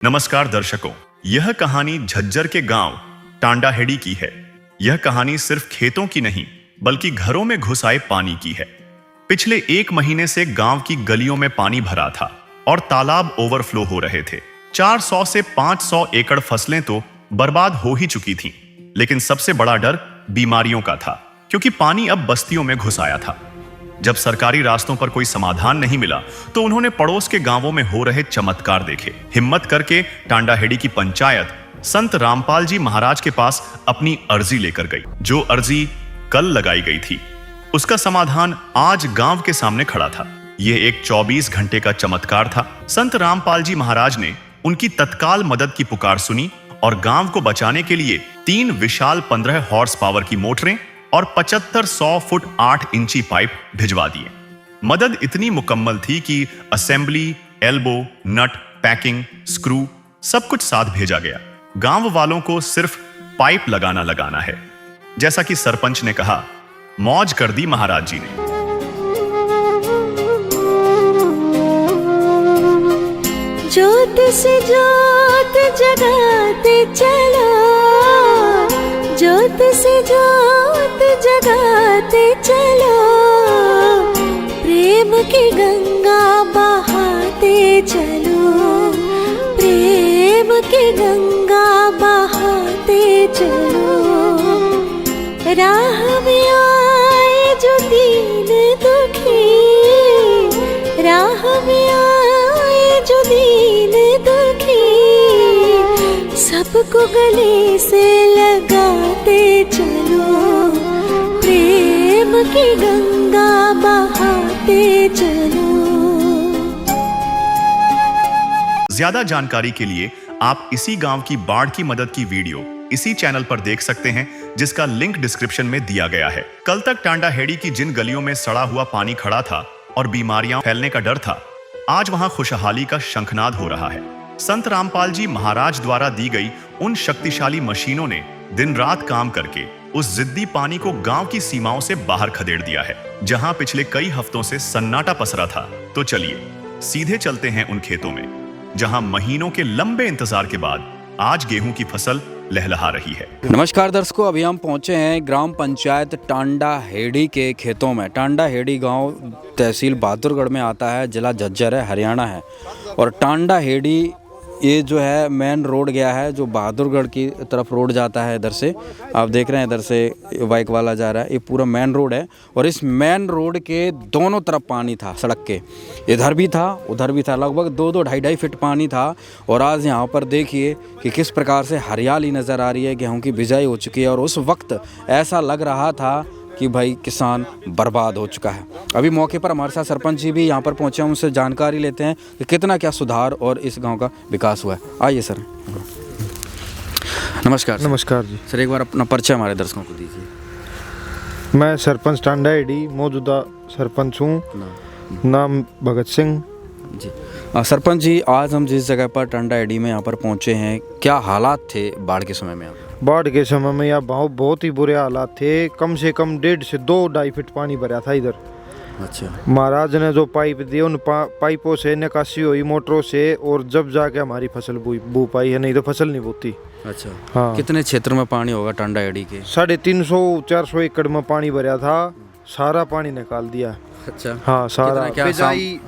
नमस्कार दर्शकों, यह कहानी झज्जर के गांव टांडाहेड़ी की है। यह कहानी सिर्फ खेतों की नहीं बल्कि घरों में घुस आए पानी की है। पिछले 1 महीने से गांव की गलियों में पानी भरा था और तालाब ओवरफ्लो हो रहे थे। 400 से 500 एकड़ फसलें तो बर्बाद हो ही चुकी थीं। लेकिन सबसे बड़ा डर बीमारियों का था, क्योंकि पानी अब बस्तियों में घुस आया था। जब सरकारी रास्तों पर कोई समाधान नहीं मिला तो उन्होंने पड़ोस के गांवों में हो रहे चमत्कार देखे। हिम्मत करके टांडाहेड़ी की पंचायत संत रामपाल जी महाराज के पास अपनी अर्जी लेकर गई। जो अर्जी कल लगाई गई थी, उसका समाधान आज गांव के सामने खड़ा था। यह एक 24 घंटे का चमत्कार था। संत रामपाल जी महाराज ने उनकी तत्काल मदद की पुकार सुनी और गांव को बचाने के लिए 3 विशाल 15 हॉर्स पावर की मोटरें और 75-100 फुट 8 इंची पाइप भिजवा दिए। मदद इतनी मुकम्मल थी कि असेंबली, एल्बो, नट, पैकिंग, स्क्रू सब कुछ साथ भेजा गया। गांव वालों को सिर्फ पाइप लगाना है। जैसा कि सरपंच ने कहा, मौज कर दी महाराज जी ने। ज्योत से ज्योत जगाते चलो, ज्योत से ज्योत जगाते चलो, प्रेम की गंगा बहाते चलो, प्रेम की गंगा बहाते चलो। राह में आए जो दीन दुखी, राह में आए जो दीन दुखी, सबको गले से लगाते चलो, प्रेम की गंगा बहाते चलो। ज्यादा जानकारी के लिए आप इसी गांव की बाढ़ की मदद की वीडियो इसी चैनल पर देख सकते हैं, जिसका लिंक डिस्क्रिप्शन में दिया गया है। कल तक टांडाहेड़ी की जिन गलियों में सड़ा हुआ पानी खड़ा था और बीमारियां फैलने का डर था, आज वहां खुशहाली का शंखनाद हो रहा है। संत रामपाल जी महाराज द्वारा दी गई उन शक्तिशाली मशीनों ने दिन रात काम करके उस जिद्दी पानी को गांव की सीमाओं से बाहर खदेड़ दिया है, जहां पिछले कई हफ्तों से सन्नाटा पसरा था। तो चलिए सीधे चलते हैं उन खेतों में, जहां महीनों के लंबे इंतजार के बाद आज गेहूं की फसल लहलहा रही है। नमस्कार दर्शकों, अभी हम पहुंचे हैं ग्राम पंचायत टांडाहेड़ी के खेतों में। टांडाहेड़ी गांव तहसील बहादुरगढ़ में आता है, जिला झज्जर है, हरियाणा है। और टांडाहेड़ी ये जो है मेन रोड गया है, जो बहादुरगढ़ की तरफ रोड जाता है। इधर से आप देख रहे हैं, इधर से बाइक वाला जा रहा है, ये पूरा मेन रोड है। और इस मेन रोड के दोनों तरफ पानी था, सड़क के इधर भी था उधर भी था, लगभग 2-2, 2.5 फीट पानी था। और आज यहाँ पर देखिए कि किस प्रकार से हरियाली नज़र आ रही है, गेहूँ की बिजाई हो चुकी है। और उस वक्त ऐसा लग रहा था कि भाई किसान बर्बाद हो चुका है। अभी मौके पर हमारे साथ सरपंच जी भी यहाँ पर पहुँचे हैं, उनसे जानकारी लेते हैं कि कितना क्या सुधार और इस गांव का विकास हुआ है। आइए सर। नमस्कार। नमस्कार जी। सर, एक बार अपना परिचय हमारे दर्शकों को दीजिए। मैं सरपंच टांडाहेड़ी मौजूदा सरपंच हूँ, नाम भगत सिंह जी। सरपंच जी, आज हम जिस जगह पर टांडाहेड़ी में यहाँ पर पहुँचे हैं, क्या हालात थे बाढ़ के समय में? आप बाढ़ के समय में यहाँ बहुत ही बुरे हालात थे। कम से कम 1.5 से 2.5 फीट पानी भरा था इधर। अच्छा। महाराज ने जो पाइप दिए, उन पाइपों से निकासी हुई मोटरों से, और जब जाके हमारी फसल बू पाई है, नहीं तो फसल नहीं बोती। अच्छा। हाँ। कितने क्षेत्र में पानी होगा टांडाहेड़ी के? 350-400 एकड़ में पानी भरा था, सारा पानी निकाल दिया। अच्छा। हाँ, सारा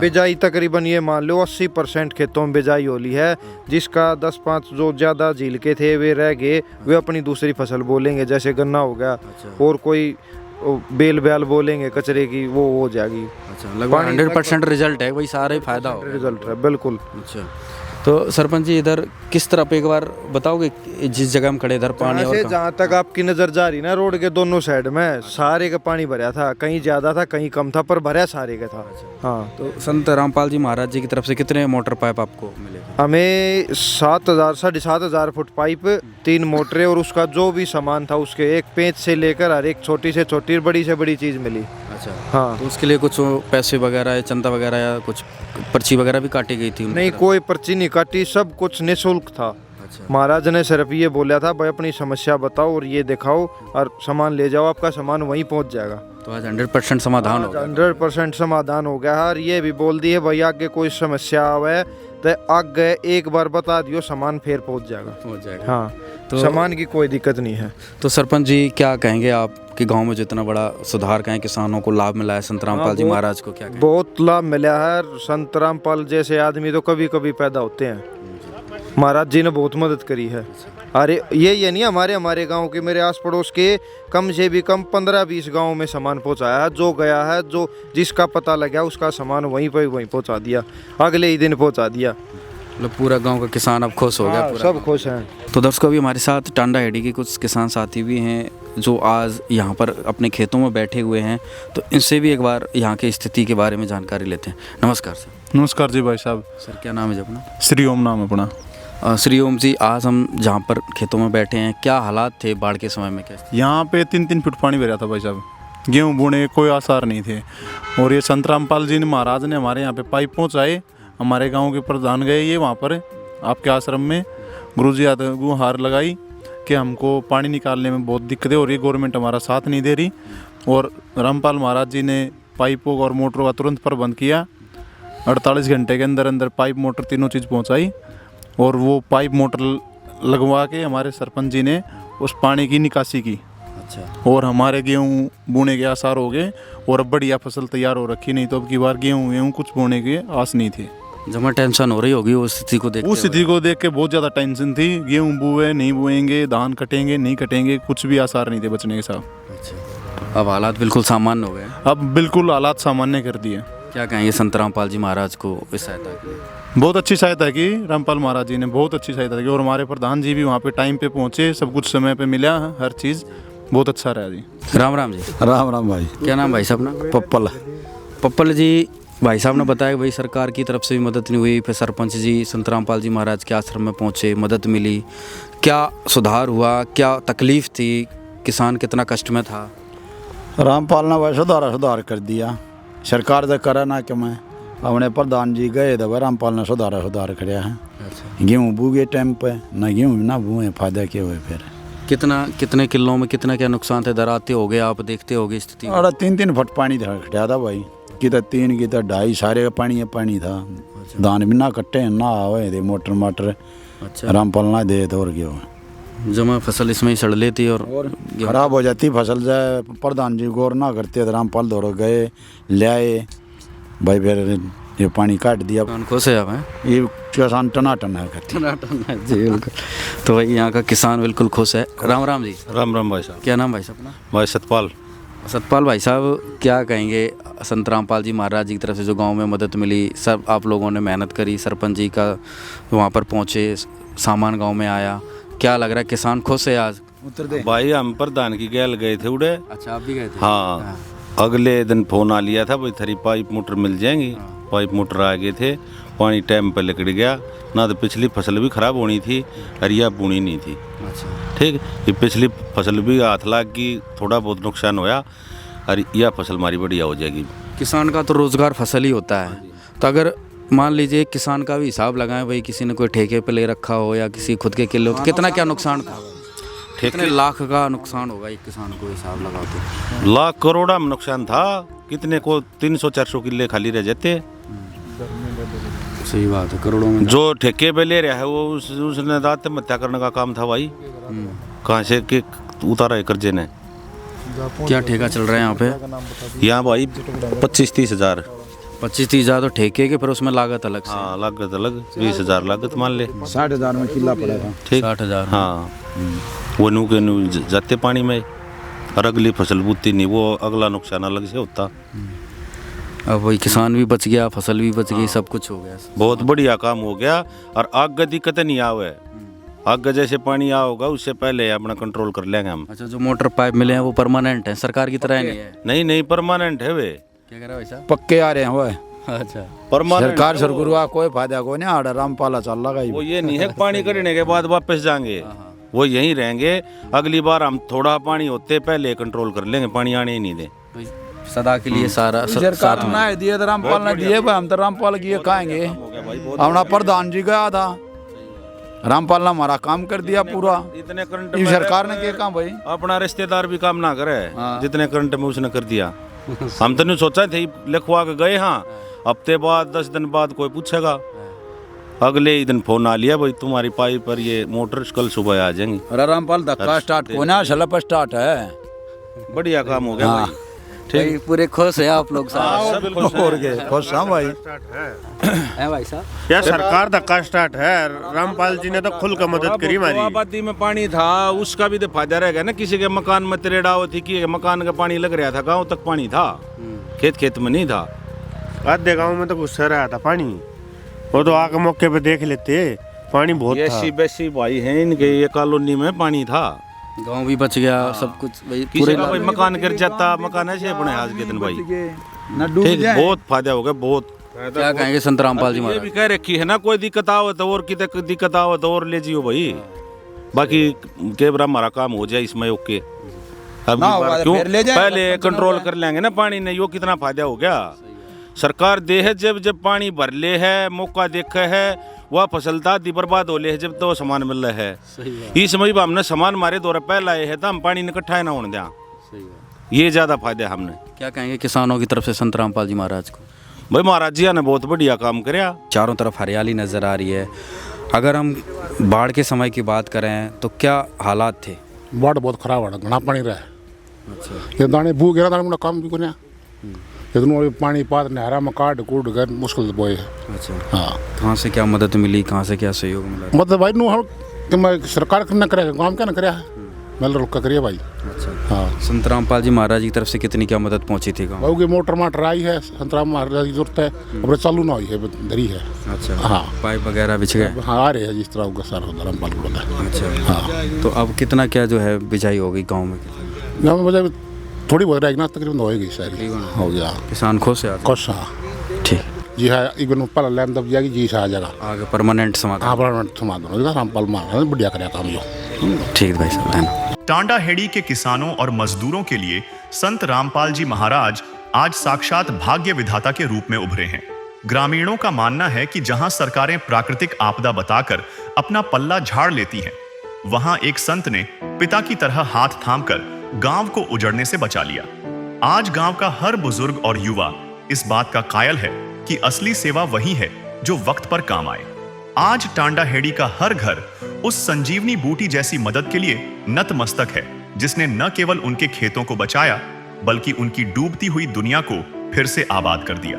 बिजाई तकरीबन ये मान लो 80% खेतों में बिजाई होली है, जिसका 10-5 जो ज्यादा झील के थे वे रह गए, वे अपनी दूसरी फसल बोलेंगे, जैसे गन्ना हो गया। अच्छा। और कोई बेल ब्याल बोलेंगे कचरे की, वो हो जाएगी। अच्छा, लगभग 100% रिजल्ट है, वही सारा ही फायदा होगा। रिजल्ट है बिल्कुल। अच्छा, तो सरपंच जी इधर किस तरफ एक बार बताओगे, जिस जगह हम खड़े इधर पानी और जहाँ तक आपकी नजर जा रही ना, रोड के दोनों साइड में सारे का पानी भरा था, कहीं ज्यादा था कहीं कम था, पर भरा सारे का था। हाँ। तो संत रामपाल जी महाराज जी की तरफ से कितने मोटर पाइप आपको मिले? हमें 7,000-7,500 फुट पाइप, 3 मोटरें, और उसका जो भी सामान था उसके एक पेंच से लेकर हर एक छोटी से छोटी बड़ी से बड़ी चीज मिली। अच्छा। हाँ। तो उसके लिए कुछ पैसे वगैरह या चंदा वगैरह या कुछ पर्ची वगैरह भी काटी गई थी? नहीं, कोई पर्ची नहीं काटी, सब कुछ निःशुल्क था। अच्छा। महाराज ने सिर्फ ये बोला था, भाई अपनी समस्या बताओ और ये दिखाओ और सामान ले जाओ, आपका सामान वहीं पहुंच जाएगा। तो आज 100% समाधान हो गया। 100% समाधान हो गया है। और ये भी बोल दिए भाई आगे कोई समस्या आवे तो आगे एक बार बता दियो सामान फिर पहुंच जाएगा। पहुंच जाएगा। हाँ, तो- सामान की कोई दिक्कत नहीं है। तो सरपंच जी क्या कहेंगे आपके गांव में जो इतना बड़ा सुधार कहें किसानों को लाभ मिला है संत रामपाल जी बहुत- महाराज को, क्या कहें? बहुत लाभ मिला है। संत रामपाल जैसे आदमी तो कभी कभी पैदा होते हैं। महाराज जी ने बहुत मदद करी है। अरे ये नहीं, हमारे गांव के, मेरे आस पड़ोस के कम से भी कम 15-20 गांव में सामान पहुंचाया है। जो गया है, जो जिसका पता लगा उसका सामान वहीं पहुंचा दिया, अगले ही दिन पहुंचा दिया। मतलब पूरा गांव का किसान अब खुश हो गया। हाँ, पूरा सब गाँव। खुश हैं। तो दर्शकों अभी हमारे साथ टांडा हेडी के कुछ किसान साथी भी हैं जो आज यहाँ पर अपने खेतों में बैठे हुए हैं, तो इनसे भी एक बार यहाँ की स्थिति के बारे में जानकारी लेते हैं। नमस्कार सर। नमस्कार जी भाई साहब। सर क्या नाम है जी अपना? श्री ओम नाम है अपना। श्री ओम जी, आज हम जहाँ पर खेतों में बैठे हैं, क्या हालात थे बाढ़ के समय में? क्या यहाँ पे 3-3 फुट पानी भरा था भाई साहब। गेहूँ बोने के कोई आसार नहीं थे। और ये संत रामपाल जी ने महाराज ने हमारे यहाँ पे पाइप पहुँचाए। हमारे गांव के प्रधान गए ये वहाँ पर आपके आश्रम में, गुरुजी यादव को हार लगाई कि हमको पानी निकालने में बहुत दिक्कत है और ये गवर्नमेंट हमारा साथ नहीं दे रही। और रामपाल महाराज जी ने पाइपों और मोटरों का तुरंत प्रबंध किया। 48 घंटे के अंदर अंदर पाइप मोटर तीनों चीज़ पहुँचाई। और वो पाइप मोटर लगवा के हमारे सरपंच जी ने उस पानी की निकासी की। अच्छा। और हमारे गेहूँ बोने के आसार हो गए और अब बढ़िया फसल तैयार हो रखी। नहीं तो अब की बार गेहूँ कुछ बोने की आस नहीं थी। जमा टेंशन हो रही होगी उस स्थिति को देख? उस स्थिति को देख के बहुत ज़्यादा टेंशन थी। गेहूँ बुए नहीं बुएंगे, धान कटेंगे नहीं कटेंगे, कुछ भी आसार नहीं थे बचने के साथ। अच्छा। अब हालात बिल्कुल सामान्य हो गए। अब बिल्कुल हालात सामान्य कर दिए। क्या कहेंगे संत रामपाल जी महाराज को इस सहायता के लिए? बहुत अच्छी सहायता की रामपाल महाराज जी ने, बहुत अच्छी सहायता की। और हमारे प्रधान जी भी वहाँ पे टाइम पे पहुँचे, सब कुछ समय पे मिला, हर चीज़ बहुत अच्छा रहा जी। राम राम जी। राम राम भाई। क्या नाम भाई साहब अपना? पप्पल। पप्पल जी, भाई साहब ने बताया कि भाई सरकार की तरफ से भी मदद नहीं हुई, फिर सरपंच जी संत रामपाल जी महाराज के आश्रम में पहुँचे, मदद मिली। क्या सुधार हुआ, क्या तकलीफ थी, किसान कितना कष्ट में था? रामपाल ने भाई सुधार कर दिया। सरकार तो करा ना कि मैं अपने प्रधान जी गए तो भाई रामपाल ने सुधार कराया है। अच्छा। गेहूँ बूगे टाइम पे ना, गेहूँ ना बुए, फायदा क्या हुए फिर। कितने किलों में कितना क्या नुकसान थे? दराते हो गए, आप देखते होगे स्थिति? और 3-3 फुट पानी खड़ा था भाई। कि तो 3 की तो 2.5 सारे का पानी था। धान भी ना कट्टे ना आवे थे, मोटर अच्छा। रामपाल ना दे तो और गेहूँ जमा फसल इसमें ही सड़ लेती और खराब हो जाती फसल। जाए प्रधान जी गौर ना करते तो रामपाल दौड़ गए ले आए भाई, फिर ये पानी काट दिया। किसान खुश है आप हैं? ये किसान टनाटन है करते। जी बिल्कुल। तो भाई यहाँ का किसान बिल्कुल खुश है। राम राम जी। राम राम भाई साहब। क्या नाम भाई साहब अपना? भाई सतपाल। सतपाल भाई साहब, क्या कहेंगे संत रामपाल जी महाराज जी की तरफ से जो गांव में मदद मिली, सब आप लोगों ने मेहनत करी, सरपंच जी का वहाँ पर पहुँचे, सामान गांव में आया, क्या लग रहा है किसान खुश है आज? भाई हम प्रधान की गैल गए थे उड़े। अच्छा, आप भी गए थे? हाँ, अगले दिन फोन आ लिया था भाई थारी पाइप मोटर मिल जाएंगी। पाइप मोटर आ गए थे, पानी टाइम पर निकल गया ना। तो पिछली फसल भी खराब होनी थी और यह बुनी नहीं थी। अच्छा। ठीक, ये पिछली फसल भी हाथ लाग की, थोड़ा बहुत नुकसान होया और यह फसल हमारी बढ़िया हो जाएगी। किसान का तो रोजगार फसल ही होता है। तो अगर मान लीजिए किसान का भी हिसाब लगाएं भाई, किसी ने कोई ठेके पे ले रखा हो या किसी खुद के किले हो, तो कितना क्या नुकसान था? कितने लाख का नुकसान होगा एक किसान को हिसाब लगाओ तो? लाख करोड़ा में नुकसान था। कितने को 300-400 किले खाली रह जाते। सही बात है, करोड़ों में। जो ठेके पे ले रहा है वो उसने आत्महत्या करने का काम था भाई। कहाँ से के उतारा है कर्जे ने। क्या ठेका चल रहा है यहाँ पे? यहाँ भाई 25-30 हज़ार। 25-30 हज़ार तो ठेके के, पर उसमें लागत अलग से? हाँ, लागत अलग। 20 हज़ार लागत मान ले। 60,000 में किला पड़ा था। ठीक, 60,000। हाँ, वो नू के नू जाते पानी में और अगली फसल बूती नहीं, वो अगला नुकसान अलग से होता। अब वही किसान भी बच गया, फसल भी बच गई, सब कुछ हो गया। बहुत बढ़िया काम हो गया। और आगे दिक्कत नहीं आवे। आगे जैसे पानी आ होगा उससे पहले अपना कंट्रोल कर लेंगे हम। अच्छा, जो मोटर पाइप मिले हैं वो परमानेंट है, सरकार की तरह नहीं है? नहीं, परमानेंट है वे। क्या कह रहा है भाई पक्के आ रहे हैं वो। साहब? अच्छा। परमानेंट सरकार सरगुरुआ कोई फायदा को नहीं। आड़ा रामपाला चल लगा वो ये नहीं है कि पानी करने के बाद वापस जाएंगे, वो यहीं रहेंगे। अगली बार हम थोड़ा पानी होते पहले कंट्रोल कर लेंगे, पानी आने ही नहीं दे। सदा के लिए सारा सरकार ना दिए तो रामपाल ने दिए भाई, हम तो रामपाल की खाएंगे। अपना प्रधान जी गया था, रामपाल ने हमारा काम कर दिया पूरा। इतने करंट ये में सरकार ने क्या काम भाई? अपना रिश्तेदार भी काम ना करे जितने करंट में उसने कर दिया। हम तो नहीं सोचा थे लिखवा के गए। हाँ, हफ्ते बाद 10 दिन बाद कोई पूछेगा अगले ही दिन फोन आ लिया भाई तुम्हारी पाइप पर ये मोटर कल सुबह आ जाएंगी। अरे रामपाल धक्का स्टार्ट को ना शलप स्टार्ट है। बढ़िया काम हो गया हाँ। भाई। भाई पूरे खुश हैं आप लोग साहब। और के खुश हैं भाई। हैं भाई साहब? यह सरकार धक्का स्टार्ट है। रामपाल जी ने तो खुल कर मदद करी हमारी। आबादी में पानी था उसका भी तो फायदा रहेगा ना। किसी के मकान में त्रेड़ा होती कि मकान का पानी लग रहा था, गांव तक पानी था, खेत खेत में नहीं था। आधे गांव में तो गुस्सा रहा था पानी, वो तो आके मौके पे देख लेते, पानी बहुत था। ऐसी वैसी भाई हैं इनके ये कॉलोनी में पानी था, गांव भी बच गया सब कुछ भाई। किसी का भाई मकान गिर जाता, मकान ऐसे बने आज के दिन भाई। न डूब ठीक, जाए। बहुत फायदा हो गया बहुत। क्या कहेंगे संत रामपाल जी ये महाराज? भी कह रखी है ना, कोई दिक्कत आओ तो और कितने दिक्कत आओ तो और ले जियो भाई। बाकी केवरा हमारा काम हो जाए इसमें ओके। अब ना की होगा बार तो क्यों फिर ले जाएगा, पहले टेंशन कंट्रोल होगा। कर लेंगे ना पानी ने, यो कितना फायदा हो गया। सरकार दे है जब जब पानी भर ले है, मौका देखे है, वह फसल दादी बर्बाद हो ले है जब तो सामान मिल रहा है। इस समय हमने सामान मारे दौरा पहला है तो हम पानी ने इकट्ठा ना होने दिया, ये ज्यादा फायदा है हमने। क्या कहेंगे किसानों की तरफ से संत रामपाल जी महाराज को? भाई महाराज जी ने बहुत बढ़िया काम कराया। चारों तरफ हरियाली नज़र आ रही है। अगर हम बाढ़ के समय की बात करें तो क्या हालात थे? बाढ़ बहुत खराब है, घना पानी रहा है। ये दाने बू गिरा दाने काम भी करना इतना पानी पात नहरा में काट कूट कर मुश्किल से बोए। अच्छा, हाँ कहाँ से क्या मदद मिली, कहाँ से क्या सहयोग मिला? मतलब भाई नु हम कि मैं सरकार करना करेगा, गाँव क्या ना करे मिल रुक करिए भाई। अच्छा, हाँ संत रामपाल जी महाराज की तरफ से कितनी क्या मदद पहुँची थी गाँव? भाई की मोटर माटर आई है, संतरा महाराज की जरूरत है, अब चालू ना हुई है धरी है। अच्छा, हाँ पाइप वगैरह बिछ गए? हाँ आ रहे हैं जिस तरह होगा सारा होता रामपाल को होता है। अच्छा, हाँ तो अब कितना क्या जो है बिजाई हो गई गाँव में? गाँव में वजह थोड़ी बहुत रहेगी ना, तकरीबन होएगी सारी हो गया। किसान खुश है? खुश हाँ ठीक, जी है इवन पल लैम दब जाएगी जी से आ जाएगा। आगे परमानेंट समाधान। हाँ बड़ा समाधान होगा, रामपाल महाराज ने बढ़िया कराया काम जो। ठीक भाई साहब, है ना? टांडा हेड़ी के किसानों और मजदूरों के लिए संत रामपाल जी महाराज आज साक्षात भाग्य विधाता के रूप में उभरे हैं। ग्रामीणों का मानना है कि जहां सरकारें प्राकृतिक आपदा बताकर अपना पल्ला झाड़ लेती हैं, वहां एक संत ने पिता की तरह हाथ थामकर गांव को उजड़ने से बचा लिया। आज गांव का हर बुजुर्ग और युवा इस बात का कायल है कि असली सेवा वही है जो वक्त पर काम आए। आज टांडा हेड़ी का हर घर उस संजीवनी बूटी जैसी मदद के लिए नतमस्तक है, जिसने न केवल उनके खेतों को बचाया बल्कि उनकी डूबती हुई दुनिया को फिर से आबाद कर दिया।